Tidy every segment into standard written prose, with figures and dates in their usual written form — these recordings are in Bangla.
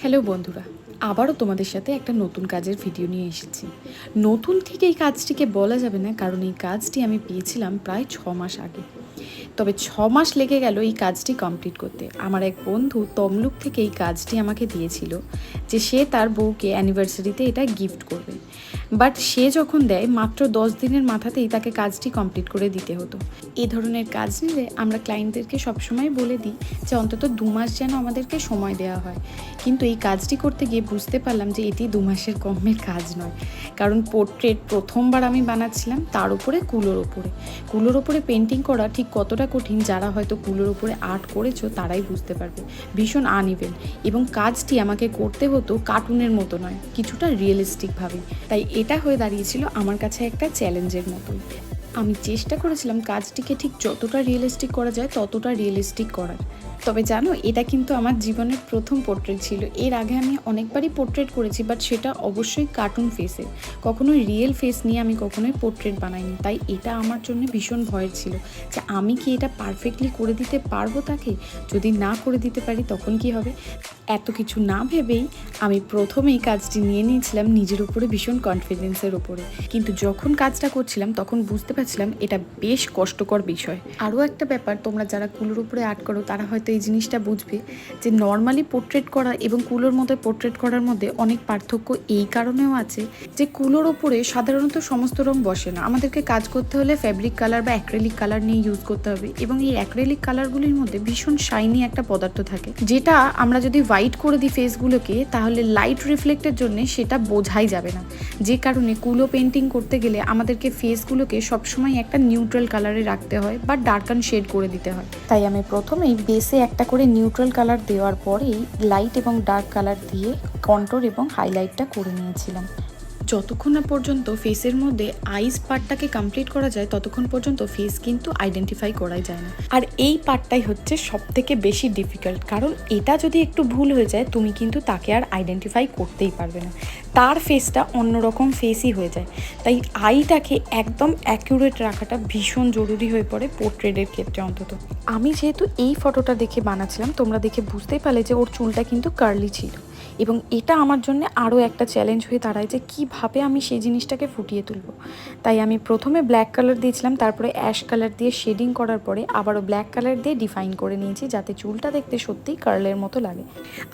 হ্যালো বন্ধুরা, আবারও তোমাদের সাথে একটা নতুন কাজের ভিডিও নিয়ে এসেছি। নতুন ঠিক এই কাজটিকে বলা যাবে না, কারণ এই কাজটি আমি পেয়েছিলাম প্রায় 6 মাস আগে। তবে 6 মাস লেগে গেল এই কাজটি কমপ্লিট করতে। আমার এক বন্ধু তমলুক থেকে এই কাজটি আমাকে দিয়েছিল যে সে তার বউকে অ্যানিভার্সারিতে এটা গিফট করবে। বাট সে যখন দেয় মাত্র 10 দিনের মাথাতেই তাকে কাজটি কমপ্লিট করে দিতে হতো। এই ধরনের কাজ নিলে আমরা ক্লায়েন্টদেরকে সবসময় বলে দিই যে অন্তত 2 মাস যেন আমাদেরকে সময় দেওয়া হয়। কিন্তু এই কাজটি করতে গিয়ে বুঝতে পারলাম যে এটি 2 মাসের কমের কাজ নয়। কারণ পোর্ট্রেট প্রথমবার আমি বানাচ্ছিলাম, তার উপরে কুলোর ওপরে পেন্টিং করা ঠিক কতটা কঠিন যারা হয়তো কুলোর ওপরে আর্ট করেছো তারাই বুঝতে পারবে। ভীষণ আনইভেন, এবং কাজটি আমাকে করতে হতো কার্টুনের মতো নয়, কিছুটা রিয়েলিস্টিকভাবে। তাই এটা হয়ে দাঁড়িয়েছিল আমার কাছে একটা চ্যালেঞ্জের মতোই। আমি চেষ্টা করেছিলাম কাজটিকে ঠিক যতটা রিয়েলিস্টিক করা যায় ততটা রিয়েলিস্টিক করার। তবে জানো, এটা কিন্তু আমার জীবনের প্রথম পোর্ট্রেট ছিল। এর আগে আমি অনেকবারই পোর্ট্রেট করেছি, বাট সেটা অবশ্যই কার্টুন ফেসে, কখনোই রিয়েল ফেস নিয়ে আমি কখনোই পোর্ট্রেট বানাইনি। তাই এটা আমার জন্য ভীষণ ভয়ের ছিল যে আমি কি এটা পারফেক্টলি করে দিতে পারবো তাকে, যদি না করে দিতে পারি তখন কি হবে। এত কিছু না ভেবেই আমি প্রথমেই কাজটি নিয়ে নিয়েছিলাম নিজের উপরে ভীষণ কনফিডেন্সের ওপরে। কিন্তু যখন কাজটা করছিলাম তখন বুঝতে পারছিলাম এটা বেশ কষ্টকর বিষয়। আরও একটা ব্যাপার, তোমরা যারা কুলোর উপরে আর্ট করো তারা হয়তো এই জিনিসটা বুঝবে যে নর্মালি পোর্ট্রেট করা এবং কুলোর মধ্যে পোর্ট্রেট করার মধ্যে অনেক পার্থক্য এই কারণেও আছে যে কুলোর ওপরে সাধারণত সমস্ত রং বসে না। আমাদেরকে কাজ করতে হলে ফ্যাব্রিক কালার বা অ্যাক্রেলিক কালার নিয়ে ইউজ করতে হবে, এবং এই অ্যাক্রেলিক কালারগুলির মধ্যে ভীষণ শাইনি একটা পদার্থ থাকে, যেটা আমরা যদি হোয়াইট করে দিই ফেসগুলোকে তাহলে লাইট রিফ্লেক্টের জন্য সেটা বোঝাই যাবে না। যে কারণে কুলো পেন্টিং করতে গেলে আমাদেরকে ফেসগুলোকে সবসময় একটা নিউট্রাল কালারে রাখতে হয় বা ডার্কান শেড করে দিতে হয়। তাই আমি প্রথমেই বেসে একটা করে নিউট্রাল কালার দেওয়ার পরেই লাইট এবং ডার্ক কালার দিয়ে কন্ট্রোর এবং হাইলাইটটা করে নিয়েছিলাম। যতক্ষণ না পর্যন্ত ফেসের মধ্যে আইস পার্টটাকে কমপ্লিট করা যায় ততক্ষণ পর্যন্ত ফেস কিন্তু আইডেন্টিফাই করাই যায় না। আর এই পার্টটাই হচ্ছে সব থেকে বেশি ডিফিকাল্ট, কারণ এটা যদি একটু ভুল হয়ে যায় তুমি কিন্তু তাকে আর আইডেন্টিফাই করতেই পারবে না, তার ফেসটা অন্যরকম ফেসই হয়ে যায়। তাই আইটাকে একদম অ্যাকিউরেট রাখাটা ভীষণ জরুরি হয়ে পড়ে পোর্ট্রেটের ক্ষেত্রে অন্তত। আমি যেহেতু এই ফটোটা দেখে বানাচ্ছিলাম, তোমরা দেখে বুঝতেই পারলে যে ওর চুলটা কিন্তু কার্লি ছিল, এবং এটা আমার জন্য আরও একটা চ্যালেঞ্জ হয়ে দাঁড়ায় যে কীভাবে আমি সেই জিনিসটাকে ফুটিয়ে তুলব। তাই আমি প্রথমে ব্ল্যাক কালার দিয়েছিলাম, তারপরে অ্যাশ কালার দিয়ে শেডিং করার পরে আবারও ব্ল্যাক কালার দিয়ে ডিফাইন করে নিয়েছি যাতে চুলটা দেখতে সত্যিই কার্লের মতো লাগে।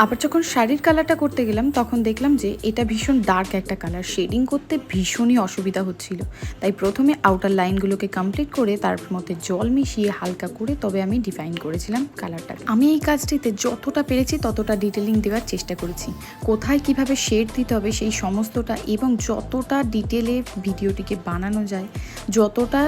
আবার যখন শাড়ির কালারটা করতে গেলাম তখন দেখলাম যে এটা ভীষণ ডার্ক একটা কালার, শেডিং করতে ভীষণই অসুবিধা হচ্ছিল। তাই প্রথমে আউটার লাইনগুলোকে কমপ্লিট করে তার মধ্যে জল মিশিয়ে হালকা করে তবে আমি ডিফাইন করেছিলাম কালারটা। আমি এই কাজটিতে যতটা পেরেছি ততটা ডিটেলিং দেওয়ার চেষ্টা করেছি, কোথায় কিভাবে শেড দিতে হবে সেই সমস্তটা, এবং যতটা ডিটেলে ভিডিওটিকে বানানো যায়, যতটা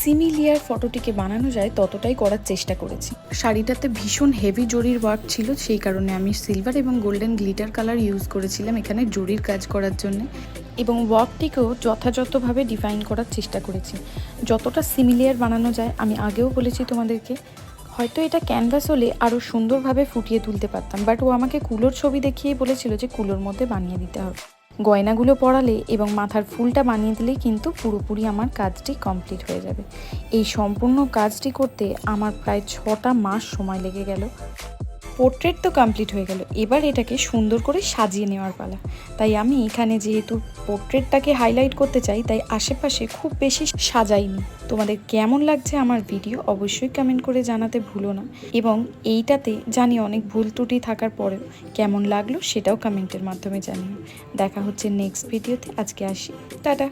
সিমিলিয়ার ফটোটিকে বানানো যায় ততটাই করার চেষ্টা করেছি। শাড়িটাতে ভীষণ হেভি জরির ওয়ার্ক ছিল, সেই কারণে আমি সিলভার এবং গোল্ডেন গ্লিটার কালার ইউজ করেছিলাম এখানে জরির কাজ করার জন্য, এবং ওয়ার্কটিকেও যথাযথভাবে ডিফাইন করার চেষ্টা করেছি, যতটা সিমিলিয়ার বানানো যায়। আমি আগেও বলেছি তোমাদেরকে, হয়তো এটা ক্যানভাস হলে আরও সুন্দরভাবে ফুটিয়ে তুলতে পারতাম, বাট ও আমাকে কুলোর ছবি দেখিয়েই বলেছিল যে কুলোর মধ্যে বানিয়ে দিতে হবে। গয়নাগুলো পরালে এবং মাথার ফুলটা বানিয়ে দিলেই কিন্তু পুরোপুরি আমার কাজটি কমপ্লিট হয়ে যাবে। এই সম্পূর্ণ কাজটি করতে আমার প্রায় 6টা মাস সময় লেগে গেল। পোর্ট্রেট তো কমপ্লিট হয়ে গেল, এবার এটাকে সুন্দর করে সাজিয়ে নেওয়ার পালা। তাই আমি এখানে যেহেতু পোর্ট্রেটটাকে হাইলাইট করতে চাই তাই আশেপাশে খুব বেশি সাজাইনি। তোমাদের কেমন লাগছে আমার ভিডিও অবশ্যই কমেন্ট করে জানাতে ভুলো না, এবং এইটাতে জানি অনেক ভুল ত্রুটি থাকার পরেও কেমন লাগলো সেটাও কমেন্টের মাধ্যমে জানিও। দেখা হচ্ছে নেক্সট ভিডিওতে, আজকে আসি, টাটা।